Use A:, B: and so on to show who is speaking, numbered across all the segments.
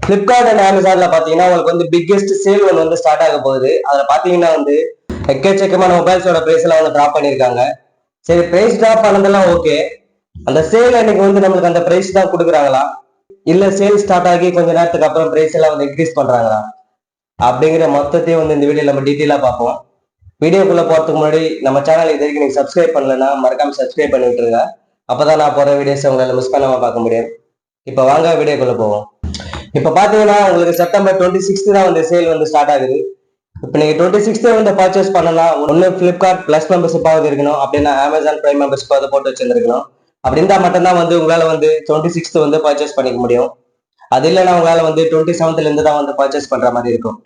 A: Flipkart and அமேசான்ல பாத்தீங்கன்னா உங்களுக்கு வந்து பிக்கெஸ்ட் சேல் ஒன்று வந்து ஸ்டார்ட் ஆக போகுது. அதுல பாத்தீங்கன்னா வந்து எக்கச்சக்கமான மொபைல்ஸோட பிரைஸ் எல்லாம் வந்து டிராப் பண்ணிருக்காங்க. சரி, பிரைஸ் டிராப் பண்ணதெல்லாம் ஓகே. அந்த சேல் அன்னைக்கு வந்து நம்மளுக்கு அந்த பிரைஸ் தான் கொடுக்குறாங்களா, இல்ல சேல் ஸ்டார்ட் ஆகி கொஞ்ச நேரத்துக்கு அப்புறம் பிரைஸ் எல்லாம் வந்து இன்க்ரீஸ் பண்றாங்களா அப்படிங்கிற மொத்தத்தையும் வந்து இந்த வீடியோல நம்ம டீட்டெயிலா பார்ப்போம். வீடியோக்குள்ள போறதுக்கு முன்னாடி நம்ம சேனல் இது வரைக்கும் நீங்க சப்ஸ்கிரைப் பண்ணலன்னா மறக்காம சப்ஸ்கிரைப் பண்ணி விட்டுருங்க. அப்பதான் நான் போற வீடியோஸ் உங்களால மிஸ் பண்ணாம பார்க்க முடியும். இப்ப வாங்க வீடியோக்குள்ள போவோம். இப்ப பாத்தீங்கன்னா உங்களுக்கு செப்டம்பர் 26 தான் வந்து சேல் வந்து ஸ்டார்ட் ஆகுது. இப்ப நீங்க 26 வந்து பர்ச்சேஸ் பண்ணலாம். ஒன்னு பிளிப்கார்ட் பிளஸ் மெம்பர்ஷிப் ஆகுது இருக்கணும், அப்படின்னா அமேசான் பிரைம் மெம்பர்ஷிப் ஆகுது போட்டு வச்சிருந்துருக்கணும். அப்படி இருந்தா மட்டும்தான் வந்து உங்களால வந்து 26 வந்து பர்ச்சேஸ் பண்ணிக்க முடியும். அது இல்லைன்னா உங்களால வந்து 27ல இருந்து தான் வந்து பர்ச்சேஸ் பண்ற மாதிரி இருக்கும்.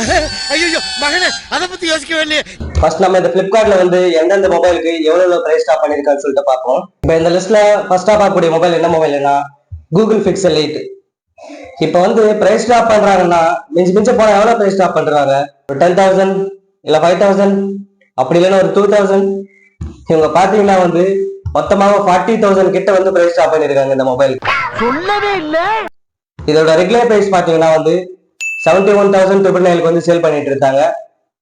A: ஃபர்ஸ்ட் நம்ம இந்த பிளிப்கார்ட்ல வந்து எந்தெந்த மொபைலுக்கு எவ்வளவு பிரைஸ் ஸ்டாப் பண்ணிருக்கான்னு சொல்லிட்டு பார்ப்போம். இப்ப இந்த லிஸ்ட்ல ஃபர்ஸ்டா பார்க்கக்கூடிய மொபைல் என்ன மொபைல்னா கூகுள் பிக்சல் 8. இப்ப வந்து பிரைஸ் ட்ராப் பண்றாங்கன்னா மிஞ்சி மிஞ்ச போனா எவ்வளவு பிரைஸ் ட்ராப் பண்றாங்க? ஒரு 10,000 இல்ல 5,000, அப்படி இல்லைன்னா ஒரு 2,000. இவங்க பாத்தீங்கன்னா வந்து மொத்தமாக 40,000 கிட்ட வந்து பிரைஸ் ட்ராப் பண்ணிருக்காங்க இந்த மொபைல். சொல்லவே இல்ல. இதோட ரெகுலர் பிரைஸ் பாத்தீங்கன்னா வந்து 71,999 வந்து சேல் பண்ணிட்டு இருக்காங்க.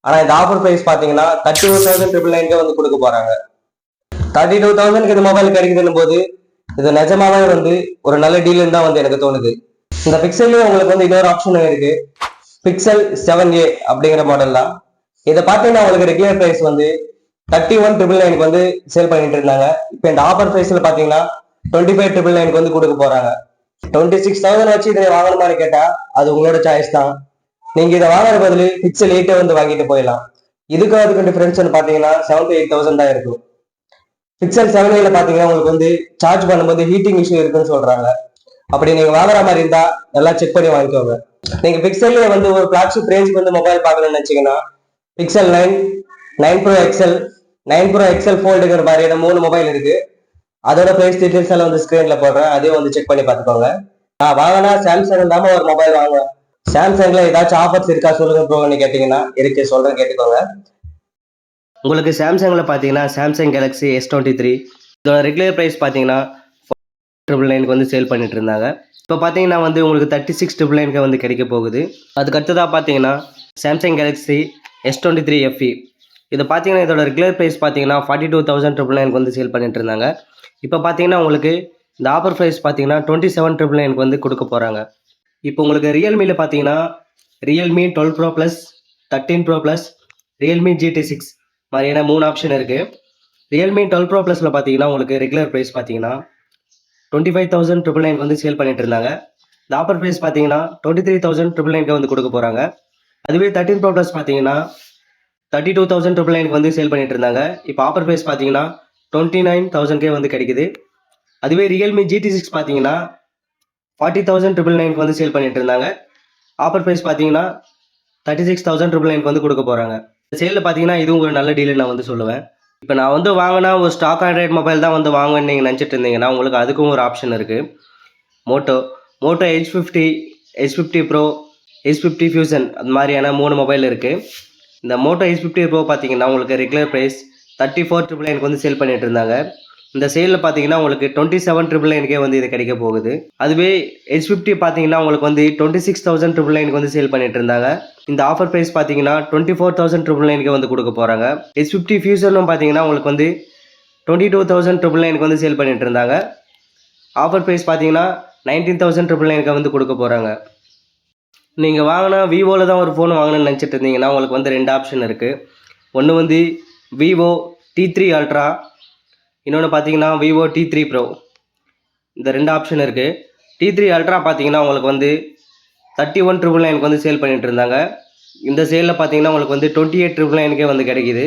A: ஆனா இந்த ஆஃபர் பிரைஸ் பாத்தீங்கன்னா 31,999 வந்து கொடுக்க போறாங்க. 32,000 இந்த மொபைல் கிடைக்குதுன்னு போது இது நிஜமாவே வந்து ஒரு நல்ல டீல் தான் வந்து எனக்கு தோணுது. இந்த பிக்சல்ல உங்களுக்கு வந்து இன்னொரு ஆப்ஷன் இருக்கு, பிக்சல் 7a அப்படிங்கிற மாடல் தான். இதை பார்த்தீங்கன்னா உங்களுக்கு ரெகுலர் பிரைஸ் வந்து 31,999 வந்து சேல் பண்ணிட்டு இருந்தாங்க. இப்போ இந்த ஆஃபர் பிரைஸ்ல பாத்தீங்கன்னா 25,999 வந்து கொடுக்க போறாங்க. 26,000 வச்சு இதை வாங்கணுமான்னு கேட்டா அது உங்களோட சாய்ஸ் தான். நீங்க இதை வாங்குற பதில் பிக்சல் 8 வந்து வாங்கிட்டு போயிடலாம். இதுக்கு அதுக்கு டிஃபரன்ஸ் பாத்தீங்கன்னா 7 to 8,000 தான் இருக்கும். பிக்சல் 7a பாத்தீங்கன்னா உங்களுக்கு வந்து சார்ஜ் பண்ணும்போது ஹீட்டிங் இஷ்யூ இருக்குன்னு சொல்றாங்க. அப்படி நீங்க வாங்குற மாதிரி இருந்தா எல்லாம் செக் பண்ணி வாங்கிக்கோங்க. நீங்க பிக்சல்ல வந்து ஒரு பிளாக்ஷிப் ரேஞ்சுக்கு வந்து மொபைல் பார்க்கணும்னு நினைச்சீங்கன்னா pixel 9, 9 Pro XL, 9 Pro XL Foldங்கிற மாதிரியான 3 மொபைல் இருக்கு. அதோட பிரைஸ் டீடைல்ஸ் எல்லாம் வந்து ஸ்கிரீன்ல போடுறேன், அதையும் வந்து செக் பண்ணி பார்த்துக்கோங்க. நான் வாங்கினா சாம்சங் இல்லாம ஒரு மொபைல் வாங்குவேன். சாம்சங்ல ஏதாச்சும் ஆஃபர்ஸ் இருக்கா சொல்லுங்க ப்ரோன்னு கேட்டீங்கன்னா இருக்கு, சொல்றேன் கேட்டுக்கோங்க. உங்களுக்கு சாம்சங்ல பாத்தீங்கன்னா சாம்சங் கேலக்ஸி S23 இதோட ரெகுலர் பிரைஸ் பாத்தீங்கன்னா 999 வந்து சேல் பண்ணிட்டு இருந்தாங்க. இப்போ பார்த்தீங்கன்னா வந்து உங்களுக்கு 36,999 வந்து கிடைக்க போகுது. அதுக்கு அடுத்ததாக பார்த்தீங்கன்னா சாம்சங் கேலக்ஸி S23 FE. இதை பார்த்தீங்கன்னா இதோட ரெகுலர் ப்ரைஸ் பார்த்தீங்கன்னா 42,999 வந்து சேல் பண்ணிட்டு இருந்தாங்க. இப்போ பார்த்தீங்கன்னா உங்களுக்கு இந்த ஆஃபர் ப்ரைஸ் பார்த்தீங்கன்னா 27,999 வந்து கொடுக்க போகிறாங்க. இப்போ உங்களுக்கு ரியல்மியில் பார்த்தீங்கன்னா Realme 12 Pro Plus, 13 Pro Plus, Realme GT6 மாதிரியான 3 ஆப்ஷன் இருக்குது. ரியல்மி 12 Pro Plusல பார்த்தீங்கன்னா உங்களுக்கு ரெகுலர் ப்ரைஸ் பார்த்தீங்கன்னா 25,999 வந்து சேல் பண்ணிட்டு இருந்தாங்க. இந்த ஆஃபர் ப்ரைஸ் பார்த்தீங்கன்னா 23,999 வந்து கொடுக்க போகிறாங்க. அதுவே 13 Pro Plus பார்த்தீங்கன்னா 32,999 வந்து சேல் பண்ணிட்டு இருந்தாங்க. இப்போ ஆஃபர் ப்ரைஸ் பார்த்தீங்கன்னா 29,000 வந்து கிடைக்குது. அதுவே ரியல்மி GT6 பார்த்தீங்கன்னா 40,999 வந்து சேல் பண்ணிட்டு இருந்தாங்க. ஆஃபர் ப்ரைஸ் பார்த்தீங்கன்னா 36,999 வந்து கொடுக்க போகிறாங்க. இந்த சேலில் பார்த்தீங்கன்னா இதுவும் ஒரு நல்ல டீல் நான் வந்து சொல்லுவேன். இப்போ நான் வந்து வாங்கினா ஒரு ஸ்டாக் ஆண்ட்ராய்ட் மொபைல் தான் வந்து வாங்குவேன்னு நீங்கள் நினச்சிட்டு இருந்தீங்கன்னா உங்களுக்கு அதுக்கும் ஒரு ஆப்ஷன் இருக்குது. Moto H50, H50 Pro, H50 Fusion அது மாதிரியான 3 மொபைல் இருக்குது. இந்த மோட்டோ H50 Pro பார்த்தீங்கன்னா உங்களுக்கு ரெகுலர் ப்ரைஸ் 34,999 வந்து சேல் பண்ணிட்டு இருந்தாங்க. இந்த சேலில் பார்த்தீங்கன்னா உங்களுக்கு 27,999 வந்து இது கிடைக்க போகுது. அதுவே H50 பார்த்தீங்கன்னா உங்களுக்கு வந்து 26,999 வந்து சேல் பண்ணிட்டு இருந்தாங்க. இந்த ஆஃபர் ப்ரைஸ் பார்த்தீங்கன்னா 24,999 வந்து கொடுக்க போகிறாங்க. H50 Fusionனும் பார்த்தீங்கன்னா உங்களுக்கு வந்து 22,999 வந்து சேல் பண்ணிட்டு இருந்தாங்க. ஆஃபர் ப்ரைஸ் பார்த்தீங்கன்னா 19,999 வந்து கொடுக்க போகிறாங்க. நீங்கள் வாங்கினா விவோவில் தான் ஒரு ஃபோன் வாங்கணும்னு நினச்சிட்டு இருந்தீங்கன்னா உங்களுக்கு வந்து 2 ஆப்ஷன் இருக்குது. ஒன்று வந்து விவோ T3 Ultra, இன்னொன்று பார்த்தீங்கன்னா விவோ T3 Pro. இந்த 2 ஆப்ஷன் இருக்குது. T3 Ultra பார்த்தீங்கன்னா உங்களுக்கு வந்து 31,999 வந்து சேல் பண்ணிட்டு இருந்தாங்க. இந்த சேலில் பார்த்தீங்கன்னா உங்களுக்கு வந்து 28,999 வந்து கிடைக்குது.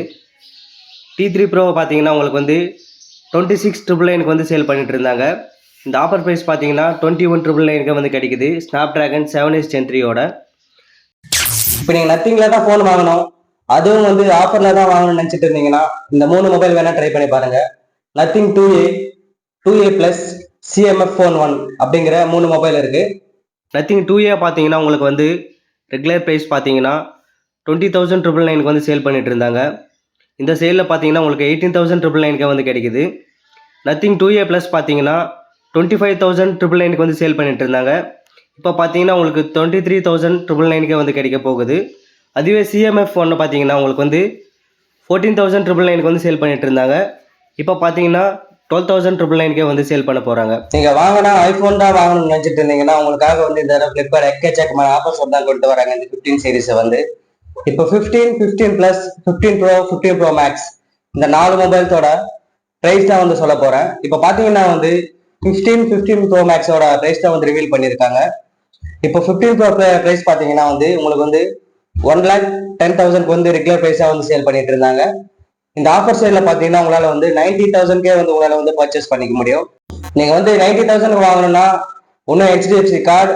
A: T3 Pro பார்த்தீங்கன்னா உங்களுக்கு வந்து 26,999 வந்து சேல் பண்ணிட்டு இருந்தாங்க. இந்த ஆஃபர் ப்ரைஸ் பார்த்தீங்கன்னா 21,999 வந்து கிடைக்குது. Snapdragon 7H Gen 3யோட. இப்போ நீங்கள் நத்திங்கில் தான் ஃபோன் வாங்கணும், அதுவும் வந்து ஆஃபரில் தான் வாங்கணும்னு நினச்சிட்டு இருந்தீங்கன்னா இந்த 3 மொபைல் வேணால் ட்ரை பண்ணி பாருங்கள். Nothing 2A, 2A Plus, CMF Phone 1 அப்படிங்கிற 3 மொபைல் இருக்குது. நத்திங் 2A பார்த்தீங்கன்னா உங்களுக்கு வந்து ரெகுலர் ப்ரைஸ் பார்த்தீங்கன்னா 20,999 வந்து சேல் பண்ணிட்டு இருந்தாங்க. இந்த சேலில் பார்த்தீங்கன்னா உங்களுக்கு 18,999 வந்து கிடைக்குது. நத்திங் 2A Plus பார்த்தீங்கன்னா 25,999 வந்து சேல் பண்ணிட்டு இருந்தாங்க. இப்போ பார்த்தீங்கன்னா உங்களுக்கு 23,999 வந்து கிடைக்க போகுது. அதுவே சிஎம்எஃப் ஒன்று பார்த்தீங்கன்னா உங்களுக்கு வந்து 14,999 வந்து சேல் பண்ணிட்டு இருந்தாங்க. இப்போ பார்த்தீங்கன்னா 12,999 வந்து சேல் பண்ண போறாங்க. நீங்க வாங்கினா ஐபோன் தான் வாங்கணும்னு நினைச்சிட்டு இருந்தீங்கன்னா உங்களுக்காக வந்து இந்த ஃபிளிப்கார்ட் எக்கச்சக்கமான ஆஃபர்ஸ் தான் கொண்டு வராங்க இந்த 15 சீரிஸை வந்து. இப்போ 15, 15 பிளஸ், 15 ப்ரோ, 15 ப்ரோ மேக்ஸ் இந்த 4 மொபைல்ஸோட பிரைஸ் தான் வந்து சொல்ல போறேன். இப்போ பாத்தீங்கன்னா வந்து 15, 15 ப்ரோ மேக்ஸோட பிரைஸ் தான் வந்து ரிவீல் பண்ணியிருக்காங்க. இப்போ 15 ப்ரோ பிரைஸ் பாத்தீங்கன்னா வந்து உங்களுக்கு வந்து 1,10,000 வந்து ரெகுலர் பிரைஸா வந்து சேல் பண்ணிட்டு இருந்தாங்க. இந்த ஆஃபர் சேல்ல பாத்தீங்கன்னா உங்களால வந்து 90,000 வந்து உங்களால வந்து பர்ச்சேஸ் பண்ணிக்க முடியும். நீங்க வந்து 90,000 வாங்கணும்னா ஒன்னும் HDFC கார்டு,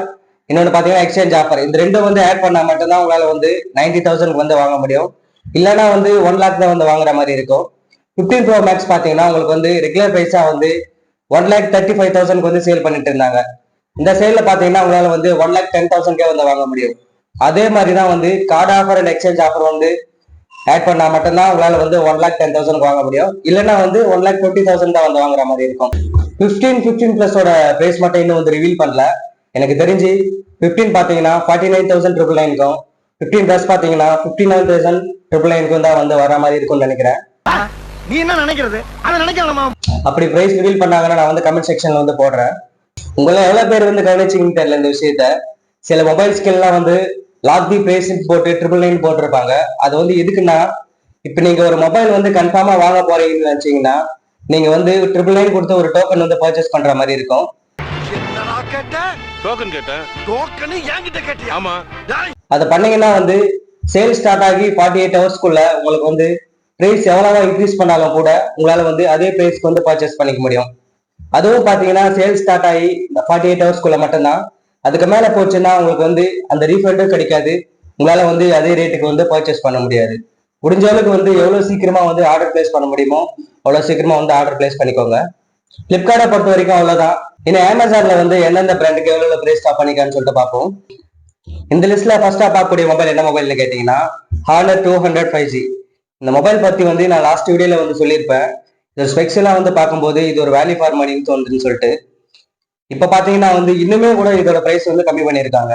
A: இன்னொன்று பாத்தீங்கன்னா எக்ஸ்சேஞ்ச் ஆஃபர், இந்த ரெண்டும் வந்து ஆட் பண்ணா மட்டும்தான் உங்களால வந்து 90,000 வந்து வாங்க முடியும். இல்லைன்னா வந்து 1 lakh தான் வந்து வாங்குற மாதிரி இருக்கும். 15 ப்ரோ மேக்ஸ் பாத்தீங்கன்னா உங்களுக்கு வந்து ரெகுலர் பிரைஸா வந்து 1,35,000 வந்து சேல் பண்ணிட்டு இருந்தாங்க. இந்த சேல்ல பாத்தீங்கன்னா உங்களால வந்து 1,10,000 வந்து வாங்க முடியும். அதே மாதிரி தான் வந்து card offer and exchange offer வந்து ஆட் பண்ணா மட்டும்தான் உங்களால வந்து 1,10,000 வாங்க முடியும். இல்லைன்னா வந்து 1,20,000 தான் வந்து வாங்குற மாதிரி இருக்கும். 15, 15 பிளஸோட பிரைஸ் மட்டும் இன்னும் வந்து ரிவீல் பண்ணல. எனக்கு தெரிஞ்சு 15 பாத்தீங்கன்னா 49,999க்கும், 15 பிளஸ் பாத்தீங்கன்னா 59,999 தான் வந்து வர மாதிரி இருக்கும்னு நினைக்கிறேன்.
B: நீ என்ன நினைக்கிறது அதை நினைக்கலாமா?
A: அப்படி பிரைஸ் ரிவீல் பண்ணாங்கன்னா நான் வந்து கமெண்ட் செக்ஷன்ல வந்து போடுறேன். உங்களை எவ்வளவு பேர் வந்து கவனிச்சிங்கன்னு தெரியல இந்த விஷயத்த. சில மொபைல்ஸ்க்கெல்லாம் வந்து லாக் தி பிரைஸ் போட்டு 999 போட்டிருப்பாங்க. அது வந்து எதுக்குன்னா, இப்ப நீங்க ஒரு மொபைல் வந்து கன்ஃபார்மா வாங்க போறீங்கன்னு நினைச்சீங்கன்னா நீங்க வந்து 999 கொடுத்து ஒரு டோக்கன் வந்து பர்ச்சேஸ் பண்ற மாதிரி இருக்கும். அதை பண்ணீங்கன்னா வந்து சேல் ஸ்டார்ட் ஆகி 48 ஹவர்ஸ்க்குள்ள உங்களுக்கு வந்து பிரைஸ் எவ்வளவா இன்க்ரீஸ் பண்ணாலும் கூட உங்களால வந்து அதே பிரைஸ்க்கு வந்து பர்ச்சேஸ் பண்ணிக்க முடியும். அதுவும் பாத்தீங்கன்னா சேல் ஸ்டார்ட் ஆகி 48 ஹவர்ஸ்க்குள்ள மட்டும்தான். அதுக்கு மேல போச்சுன்னா உங்களுக்கு வந்து அந்த ரீஃபண்டும் கிடைக்காது. உங்களால வந்து அதே ரேட்டுக்கு வந்து பர்ச்சேஸ் பண்ண முடியாது. முடிஞ்ச அளவுக்கு வந்து எவ்வளவு சீக்கிரமா வந்து ஆர்டர் பிளேஸ் பண்ண முடியுமோ அவ்வளவு சீக்கிரமா வந்து ஆர்டர் பிளேஸ் பண்ணிக்கோங்க. பிளிப்கார்ட்டை பொறுத்த வரைக்கும் அவ்வளவுதான். இன்னும் அமேசான்ல வந்து எந்தெந்த பிராண்டுக்கு எவ்வளவு பிரைஸ் ஸ்டாப் பண்ணிக்கான்னு சொல்லிட்டு பார்ப்போம். இந்த லிஸ்ட்ல ஃபர்ஸ்டா பார்க்கக்கூடிய மொபைல் என்ன மொபைல்னு கேட்டீங்கன்னா Honor 200 5G. இந்த மொபைல் பத்தி வந்து நான் லாஸ்ட் வீடியோல வந்து சொல்லியிருப்பேன். இந்த ஸ்பெக்ஸ் எல்லாம் வந்து பார்க்கும்போது இது ஒரு வேல்யூ ஃபார் மணின்னு தோணுதுன்னு சொல்லிட்டு. இப்ப பாத்தீங்கன்னா வந்து இன்னுமே கூட இதோட பிரைஸ் வந்து கம்மி பண்ணியிருக்காங்க.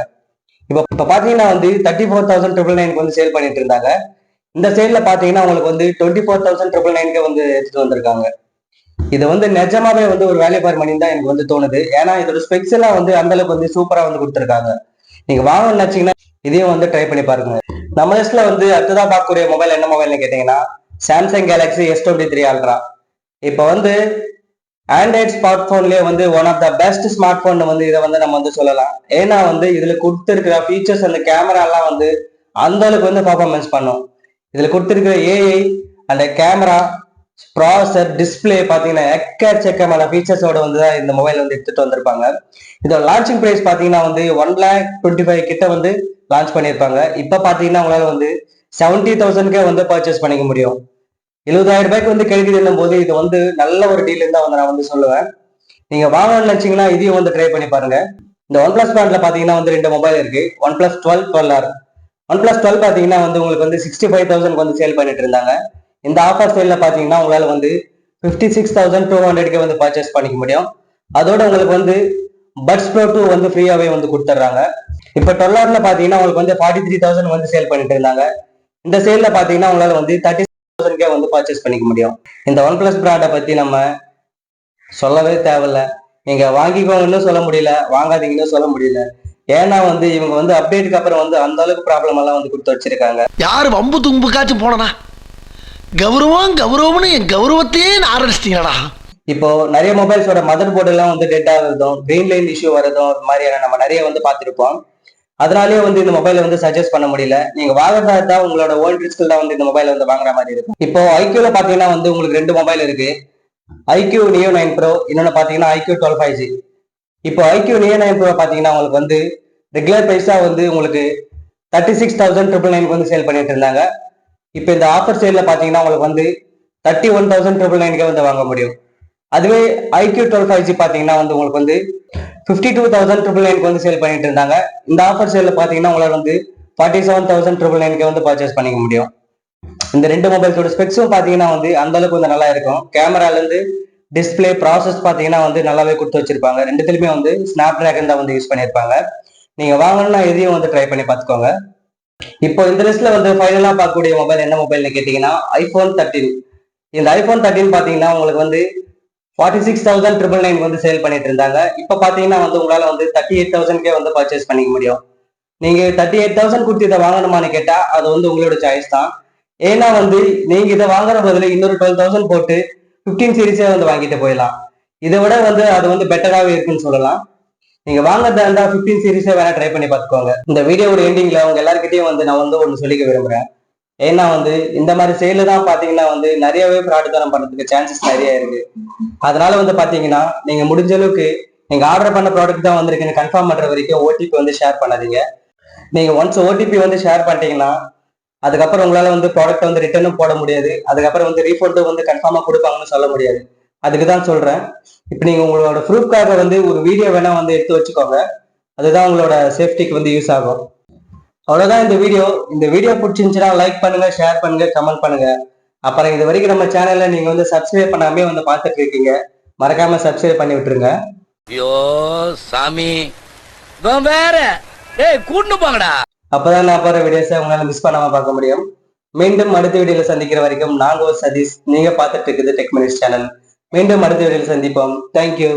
A: இப்ப பாத்தீங்கன்னா வந்து 34,999 வந்து சேல் பண்ணிட்டு இருந்தாங்க. இந்த சேல்ல பாத்தீங்கன்னா உங்களுக்கு வந்து 24,999 வந்து எடுத்துட்டு வந்திருக்காங்க. இது வந்து நிஜமாவே வந்து ஒரு வேல்யூ ஃபார் மணி தான் எனக்கு வந்து தோணுது. ஏன்னா இதோட ஸ்பெக்ஸ் எல்லாம் வந்து அந்த அளவுக்கு வந்து சூப்பரா வந்து கொடுத்துருக்காங்க. நீங்க வாங்கணும்னு நினைச்சீங்கன்னா இதையும் வந்து ட்ரை பண்ணி பாருங்க. நம்ம லிஸ்ட்ல வந்து அடுத்ததா பார்க்கக்கூடிய மொபைல் என்ன மொபைல்னு கேட்டீங்கன்னா சாம்சங் கேலக்ஸி S23 அல்ட்ரா. இப்ப வந்து ஆண்ட்ராய்ட் ஸ்மார்ட் போன்லயே வந்து one of the best smartphone வந்து இதை வந்து நம்ம வந்து சொல்லலாம். ஏன்னா வந்து இதுல கொடுத்துருக்கிற ஃபீச்சர்ஸ், அந்த கேமரா எல்லாம் வந்து அந்த அளவுக்கு வந்து பர்ஃபார்மன்ஸ் பண்ணும். இதுல கொடுத்துருக்கிற ஏஐ, அந்த கேமரா, ப்ராசர், டிஸ்பிளே பாத்தீங்கன்னா எக்கச்சக்கமான ஃபீச்சர்ஸோட வந்து தான் இந்த மொபைல் வந்து எடுத்துட்டு வந்திருப்பாங்க. இதோட லான்ச்சிங் பிரைஸ் பாத்தீங்கன்னா வந்து 1,25,000 கிட்ட வந்து லான்ச் பண்ணியிருப்பாங்க. இப்ப பாத்தீங்கன்னா உங்களால வந்து 70,000 வந்து பர்ச்சேஸ் பண்ணிக்க முடியும். 70,000 ரூபாய்க்கு வந்து கிடைக்குதுன்னும் போது இது வந்து நல்ல ஒரு டீல் தான் வந்து நான் வந்து சொல்லுவேன். நீங்க வாங்கணும்னு நினைச்சீங்கன்னா இதையும் வந்து ட்ரை பண்ணி பாருங்க. இந்த OnePlus பிராண்ட்ல பாத்தீங்கன்னா வந்து 2 மொபைல் இருக்கு. OnePlus 12, 12R. OnePlus 12 பாத்தீங்கன்னா வந்து உங்களுக்கு வந்து 65,000 வந்து சேல் பண்ணிட்டு இருந்தாங்க. இந்த ஆஃபர் சேல்ல பாத்தீங்கன்னா உங்களால வந்து 56,200 வந்து பர்ச்சேஸ் பண்ணிக்க முடியும். அதோட உங்களுக்கு வந்து பட்ஸ் ப்ரோ 2 வந்து ஃப்ரீயாவே வந்து கொடுத்துட்றாங்க. இப்ப 12Rல பாத்தீங்கன்னா உங்களுக்கு வந்து 43,000 வந்து சேல் பண்ணிட்டு இருந்தாங்க. இந்த சேல்ல பாத்தீங்கன்னா உங்களால வந்து 36,000 வந்து பர்ச்சேஸ் பண்ணிக்க முடியும். இந்த OnePlus பிராண்டை பத்தி நம்ம சொல்லவே தேவையில்ல. நீங்க வாங்கிக்கோங்கன்னு சொல்ல முடியல, வாங்காதீங்கன்னு சொல்ல முடியல. ஏன்னா வந்து இவங்க வந்து அப்டேட்டுக்கு அப்புறம் வந்து அந்த அளவுக்கு ப்ராப்ளம் எல்லாம் வந்து கொடுத்து வச்சிருக்காங்க.
B: யாரு வம்பு தும்புக்காச்சும் போனனா கௌரவம் கௌரவம்னு என் கௌரவத்தையே ஆரம்பிச்சிட்டீங்களா?
A: இப்போ நிறைய மொபைல்ஸோட மதர் போர்டு எல்லாம் வந்து டெட் ஆகுறதும், கிரீன் லைன் இஷ்யூ வரதும் மாதிரியான நம்ம நிறைய வந்து பார்த்திருப்போம். அதனாலேயே வந்து இந்த மொபைலை வந்து சஜஸ்ட் பண்ண முடியல. நீங்க வாங்குறதா தான் உங்களோட ஓன் ரிஸ்க்ல தான் வந்து இந்த மொபைல் வந்து வாங்குற மாதிரி இருக்கும். இப்போ ஐக்யூல பாத்தீங்கன்னா வந்து உங்களுக்கு 2 மொபைல் இருக்கு. IQ Neo 9 Pro, இன்னொன்னு பாத்தீங்கன்னா IQ 12 5G. இப்போ IQ Neo 9 Pro பாத்தீங்கன்னா உங்களுக்கு வந்து ரெகுலர் பிரைஸா வந்து உங்களுக்கு 36,999 வந்து சேல் பண்ணிட்டு இருந்தாங்க. இப்போ இந்த ஆஃபர் சேல்ல பாத்தீங்கன்னா உங்களுக்கு வந்து 31,999 வந்து வாங்க முடியும். அதுவே IQ 12 5G பாத்தீங்கன்னா வந்து உங்களுக்கு வந்து 52,999 வந்து சேல் பண்ணிட்டு இருந்தாங்க. இந்த ஆஃபர் சேல்ல பாத்தீங்கன்னா உங்களால வந்து 47,999 வந்து பர்ச்சேஸ் பண்ணிக்க முடியும். இந்த 2 மொபைல்ஸோட ஸ்பெக்ஸும் பாத்தீங்கன்னா வந்து அந்த அளவுக்கு வந்து நல்லா இருக்கும். கேமரால இருந்து டிஸ்பிளே, ப்ராசஸ் பாத்தீங்கன்னா வந்து நல்லாவே கொடுத்து வச்சிருப்பாங்க. ரெண்டுத்துலயுமே வந்து ஸ்னாப் டிராகன் தான் வந்து யூஸ் பண்ணியிருப்பாங்க. நீங்க வாங்கணும்னா இதையும் வந்து ட்ரை பண்ணி பார்த்துக்கோங்க. இப்போ இந்த லிஸ்ட்ல வந்து ஃபைனலா பார்க்கக்கூடிய மொபைல் என்ன மொபைல்னு கேட்டீங்கன்னா ஐபோன் 13. இந்த ஐபோன் 13 பாத்தீங்கன்னா உங்களுக்கு வந்து 46,999 வந்து சேல் பண்ணிட்டு இருந்தாங்க. இப்ப பாத்தீங்கன்னா வந்து உங்களால வந்து 38,000 வந்து பர்ச்சேஸ் பண்ணிக்க முடியும். நீங்க 38,000 கொடுத்து இதை வாங்கணுமான்னு கேட்டா அது வந்து உங்களோட சாய்ஸ் தான். ஏன்னா வந்து நீங்க இதை வாங்குற பதில இன்னொரு 12,000 போட்டு 15 சீரிஸே வந்து வாங்கிட்டு போயிடலாம். இதை விட வந்து அது வந்து பெட்டராகவே இருக்குன்னு சொல்லலாம். நீங்க வாங்குறதா இருந்தா 15 சீரிஸே வேணா ட்ரை பண்ணி பார்த்துக்கோங்க. இந்த வீடியோட எண்டிங்ல உங்க எல்லாருக்கிட்டையும் வந்து நான் வந்து ஒன்று சொல்லிக்க விரும்புறேன். ஏன்னா வந்து இந்த மாதிரி செயல தான் பாத்தீங்கன்னா வந்து நிறையவே ஃப்ராடுத்தனம் பண்றதுக்கு சான்சஸ் நிறைய இருக்கு. அதனால வந்து பாத்தீங்கன்னா நீங்க முடிஞ்ச அளவுக்கு நீங்க ஆர்டர் பண்ண ப்ராடக்ட் தான் வந்திருக்குன்னு கன்ஃபார்ம் பண்ற வரைக்கும் ஓடிபி வந்து ஷேர் பண்ணாதீங்க. நீங்க ஒன்ஸ் ஓடிபி வந்து ஷேர் பண்ணிட்டீங்கன்னா அதுக்கப்புறம் உங்களால வந்து ப்ராடக்ட் வந்து ரிட்டர்னும் போட முடியாது. அதுக்கப்புறம் வந்து ரீஃபண்டும் வந்து கன்ஃபார்மா கொடுப்பாங்கன்னு சொல்ல முடியாது. அதுக்கு தான் சொல்றேன். இப்போ நீங்க உங்களோட ப்ரூஃப்காக வந்து ஒரு வீடியோ வேணா வந்து எடுத்து வச்சுக்கோங்க. அதுதான் உங்களோட சேஃப்டிக்கு வந்து யூஸ் ஆகும். அவ்வளவுதான் இந்த வீடியோ. இந்த வீடியோ பிடிச்சிருந்துச்சுன்னா லைக் பண்ணுங்க, ஷேர் பண்ணுங்க, கமெண்ட் பண்ணுங்க. அப்புறம் இது வரைக்கும் நம்ம சேனல்ல நீங்க வந்து சப்ஸ்கிரைப் பண்ணாமே வந்து பார்த்துட்டு இருக்கீங்க. மறக்காம சப்ஸ்கிரைப் பண்ணி விட்டுருங்க.
C: ஐயோ சாமி இவன் வேற. ஏய் கூட்டு போங்கடா.
A: அப்பதான் நான் போற வீடியோஸை உங்களால மிஸ் பண்ணாம பார்க்க முடியும். மீண்டும் அடுத்த வீடியோல சந்திக்கிற வரைக்கும் நாங்க ஒரு சதீஷ். நீங்க பார்த்துட்டு இருக்குது டெக் மினிட்ஸ் சேனல். மீண்டும் அடுத்த வீடியோல சந்திப்போம். தேங்க்யூ.